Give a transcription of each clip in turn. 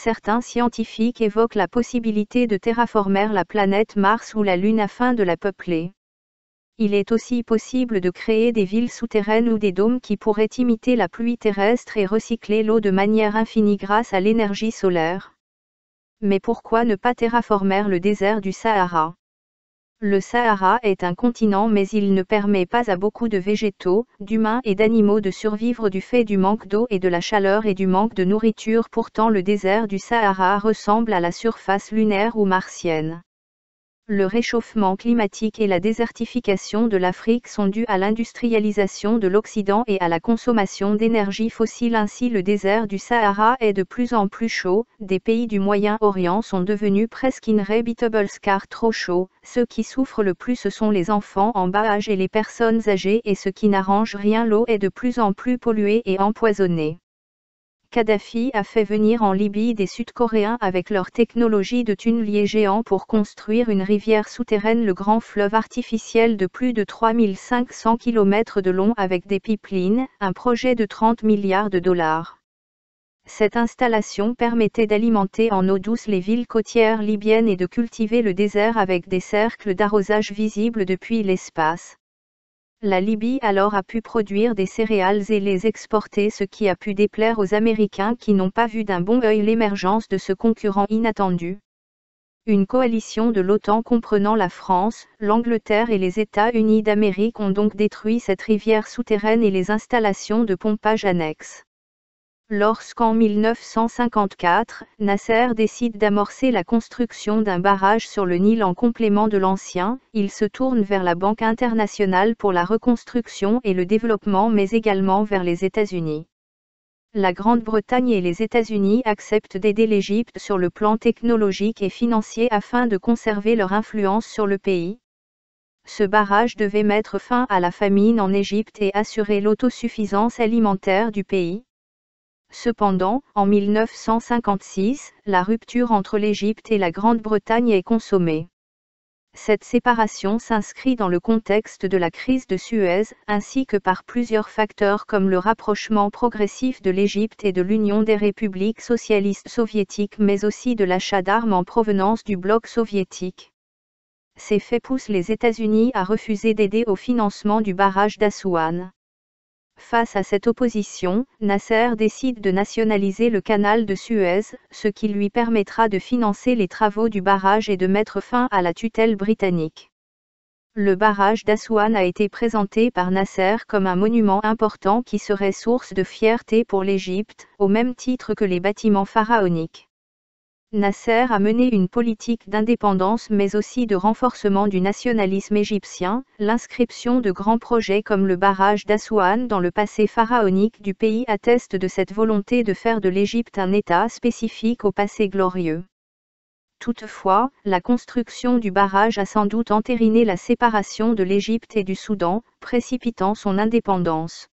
Certains scientifiques évoquent la possibilité de terraformer la planète Mars ou la Lune afin de la peupler. Il est aussi possible de créer des villes souterraines ou des dômes qui pourraient imiter la pluie terrestre et recycler l'eau de manière infinie grâce à l'énergie solaire. Mais pourquoi ne pas terraformer le désert du Sahara? Le Sahara est un continent mais il ne permet pas à beaucoup de végétaux, d'humains et d'animaux de survivre du fait du manque d'eau et de la chaleur et du manque de nourriture. Pourtant le désert du Sahara ressemble à la surface lunaire ou martienne. Le réchauffement climatique et la désertification de l'Afrique sont dus à l'industrialisation de l'Occident et à la consommation d'énergie fossile. Ainsi le désert du Sahara est de plus en plus chaud, des pays du Moyen-Orient sont devenus presque inhabitables car trop chauds, ceux qui souffrent le plus sont les enfants en bas âge et les personnes âgées et ce qui n'arrange rien, l'eau est de plus en plus polluée et empoisonnée. Kadhafi a fait venir en Libye des Sud-Coréens avec leur technologie de tunnelier géant pour construire une rivière souterraine, le grand fleuve artificiel de plus de 3500 km de long avec des pipelines, un projet de 30 milliards de dollars. Cette installation permettait d'alimenter en eau douce les villes côtières libyennes et de cultiver le désert avec des cercles d'arrosage visibles depuis l'espace. La Libye alors a pu produire des céréales et les exporter, ce qui a pu déplaire aux Américains qui n'ont pas vu d'un bon œil l'émergence de ce concurrent inattendu. Une coalition de l'OTAN comprenant la France, l'Angleterre et les États-Unis d'Amérique ont donc détruit cette rivière souterraine et les installations de pompage annexes. Lorsqu'en 1954, Nasser décide d'amorcer la construction d'un barrage sur le Nil en complément de l'ancien, il se tourne vers la Banque internationale pour la reconstruction et le développement mais également vers les États-Unis. La Grande-Bretagne et les États-Unis acceptent d'aider l'Égypte sur le plan technologique et financier afin de conserver leur influence sur le pays. Ce barrage devait mettre fin à la famine en Égypte et assurer l'autosuffisance alimentaire du pays. Cependant, en 1956, la rupture entre l'Égypte et la Grande-Bretagne est consommée. Cette séparation s'inscrit dans le contexte de la crise de Suez, ainsi que par plusieurs facteurs comme le rapprochement progressif de l'Égypte et de l'Union des républiques socialistes soviétiques mais aussi de l'achat d'armes en provenance du bloc soviétique. Ces faits poussent les États-Unis à refuser d'aider au financement du barrage d'Assuan. Face à cette opposition, Nasser décide de nationaliser le canal de Suez, ce qui lui permettra de financer les travaux du barrage et de mettre fin à la tutelle britannique. Le barrage d'Assuan a été présenté par Nasser comme un monument important qui serait source de fierté pour l'Égypte, au même titre que les bâtiments pharaoniques. Nasser a mené une politique d'indépendance mais aussi de renforcement du nationalisme égyptien. L'inscription de grands projets comme le barrage d'Assuan dans le passé pharaonique du pays atteste de cette volonté de faire de l'Égypte un État spécifique au passé glorieux. Toutefois, la construction du barrage a sans doute entériné la séparation de l'Égypte et du Soudan, précipitant son indépendance.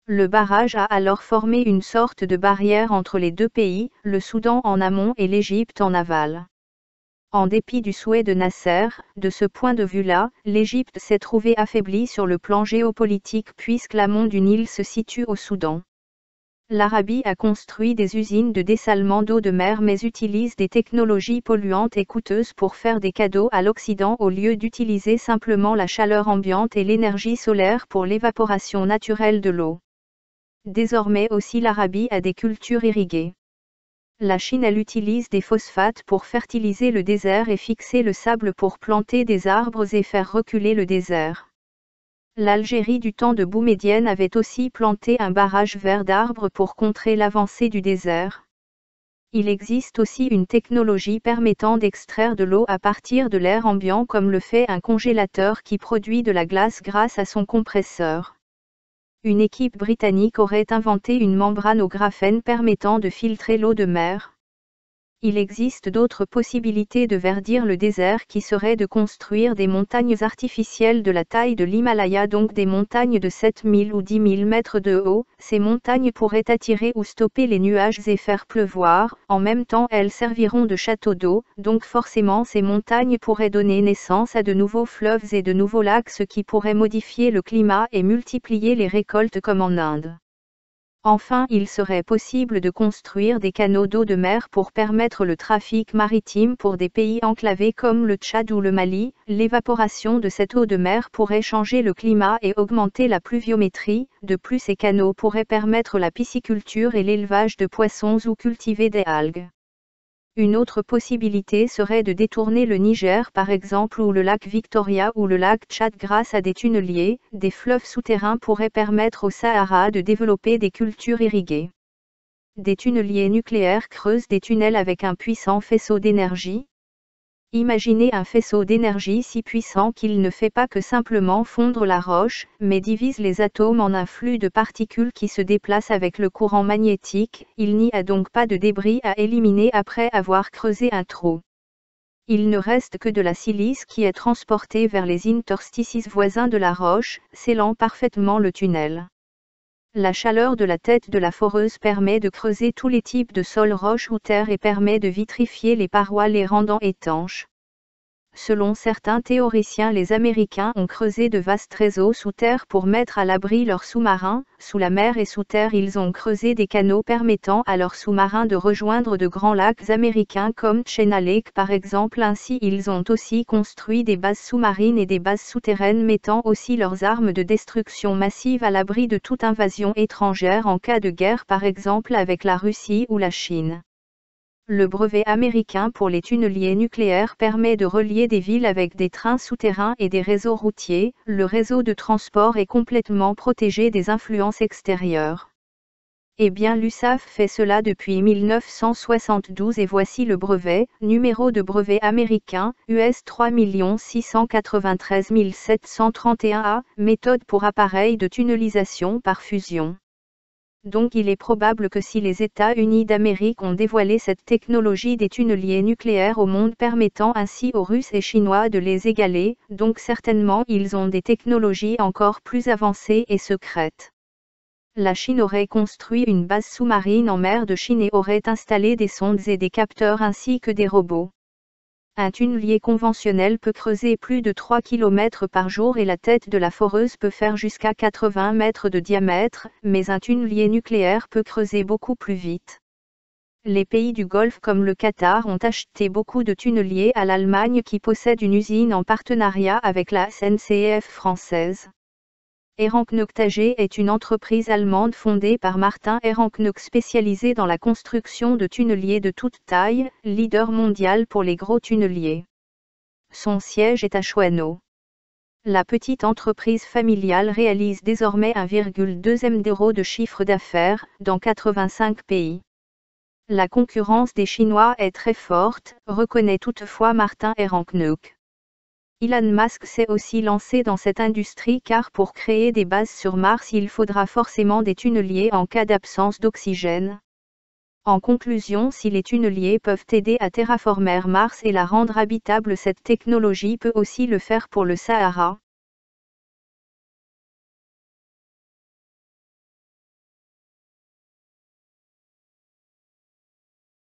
Le barrage a alors formé une sorte de barrière entre les deux pays, le Soudan en amont et l'Égypte en aval. En dépit du souhait de Nasser, de ce point de vue-là, l'Égypte s'est trouvée affaiblie sur le plan géopolitique puisque l'amont du Nil se situe au Soudan. L'Arabie a construit des usines de dessalement d'eau de mer mais utilise des technologies polluantes et coûteuses pour faire des cadeaux à l'Occident au lieu d'utiliser simplement la chaleur ambiante et l'énergie solaire pour l'évaporation naturelle de l'eau. Désormais aussi l'Arabie a des cultures irriguées. La Chine elle utilise des phosphates pour fertiliser le désert et fixer le sable pour planter des arbres et faire reculer le désert. L'Algérie du temps de Boumedienne avait aussi planté un barrage vert d'arbres pour contrer l'avancée du désert. Il existe aussi une technologie permettant d'extraire de l'eau à partir de l'air ambiant comme le fait un congélateur qui produit de la glace grâce à son compresseur. Une équipe britannique aurait inventé une membrane au graphène permettant de filtrer l'eau de mer. Il existe d'autres possibilités de verdir le désert qui seraient de construire des montagnes artificielles de la taille de l'Himalaya, donc des montagnes de 7000 ou 10 000 mètres de haut. Ces montagnes pourraient attirer ou stopper les nuages et faire pleuvoir. En même temps, elles serviront de château d'eau, donc forcément ces montagnes pourraient donner naissance à de nouveaux fleuves et de nouveaux lacs, ce qui pourrait modifier le climat et multiplier les récoltes comme en Inde. Enfin, il serait possible de construire des canaux d'eau de mer pour permettre le trafic maritime pour des pays enclavés comme le Tchad ou le Mali. L'évaporation de cette eau de mer pourrait changer le climat et augmenter la pluviométrie. De plus, ces canaux pourraient permettre la pisciculture et l'élevage de poissons ou cultiver des algues. Une autre possibilité serait de détourner le Niger par exemple ou le lac Victoria ou le lac Tchad grâce à des tunneliers. Des fleuves souterrains pourraient permettre au Sahara de développer des cultures irriguées. Des tunneliers nucléaires creusent des tunnels avec un puissant faisceau d'énergie. Imaginez un faisceau d'énergie si puissant qu'il ne fait pas que simplement fondre la roche, mais divise les atomes en un flux de particules qui se déplacent avec le courant magnétique. Il n'y a donc pas de débris à éliminer après avoir creusé un trou. Il ne reste que de la silice qui est transportée vers les interstices voisins de la roche, scellant parfaitement le tunnel. La chaleur de la tête de la foreuse permet de creuser tous les types de sols, roches ou terre et permet de vitrifier les parois les rendant étanches. Selon certains théoriciens, les Américains ont creusé de vastes réseaux sous terre pour mettre à l'abri leurs sous-marins. Sous la mer et sous terre, ils ont creusé des canaux permettant à leurs sous-marins de rejoindre de grands lacs américains comme Chena Lake par exemple. Ainsi, ils ont aussi construit des bases sous-marines et des bases souterraines mettant aussi leurs armes de destruction massive à l'abri de toute invasion étrangère en cas de guerre par exemple avec la Russie ou la Chine. Le brevet américain pour les tunneliers nucléaires permet de relier des villes avec des trains souterrains et des réseaux routiers. Le réseau de transport est complètement protégé des influences extérieures. Eh bien, l'USAF fait cela depuis 1972 et voici le brevet, numéro de brevet américain, US 3 693 731A, méthode pour appareil de tunnelisation par fusion. Donc il est probable que si les États-Unis d'Amérique ont dévoilé cette technologie des tunneliers nucléaires au monde permettant ainsi aux Russes et Chinois de les égaler, donc certainement ils ont des technologies encore plus avancées et secrètes. La Chine aurait construit une base sous-marine en mer de Chine et aurait installé des sondes et des capteurs ainsi que des robots. Un tunnelier conventionnel peut creuser plus de 3 km par jour et la tête de la foreuse peut faire jusqu'à 80 mètres de diamètre, mais un tunnelier nucléaire peut creuser beaucoup plus vite. Les pays du Golfe comme le Qatar ont acheté beaucoup de tunneliers à l'Allemagne qui possède une usine en partenariat avec la SNCF française. Ehrenknecht AG est une entreprise allemande fondée par Martin Ehrenknecht spécialisée dans la construction de tunneliers de toute taille, leader mondial pour les gros tunneliers. Son siège est à Schweno. La petite entreprise familiale réalise désormais 1,2 million d'euros de chiffre d'affaires, dans 85 pays. La concurrence des Chinois est très forte, reconnaît toutefois Martin Ehrenknecht. Elon Musk s'est aussi lancé dans cette industrie car pour créer des bases sur Mars il faudra forcément des tunneliers en cas d'absence d'oxygène. En conclusion, si les tunneliers peuvent aider à terraformer Mars et la rendre habitable, cette technologie peut aussi le faire pour le Sahara.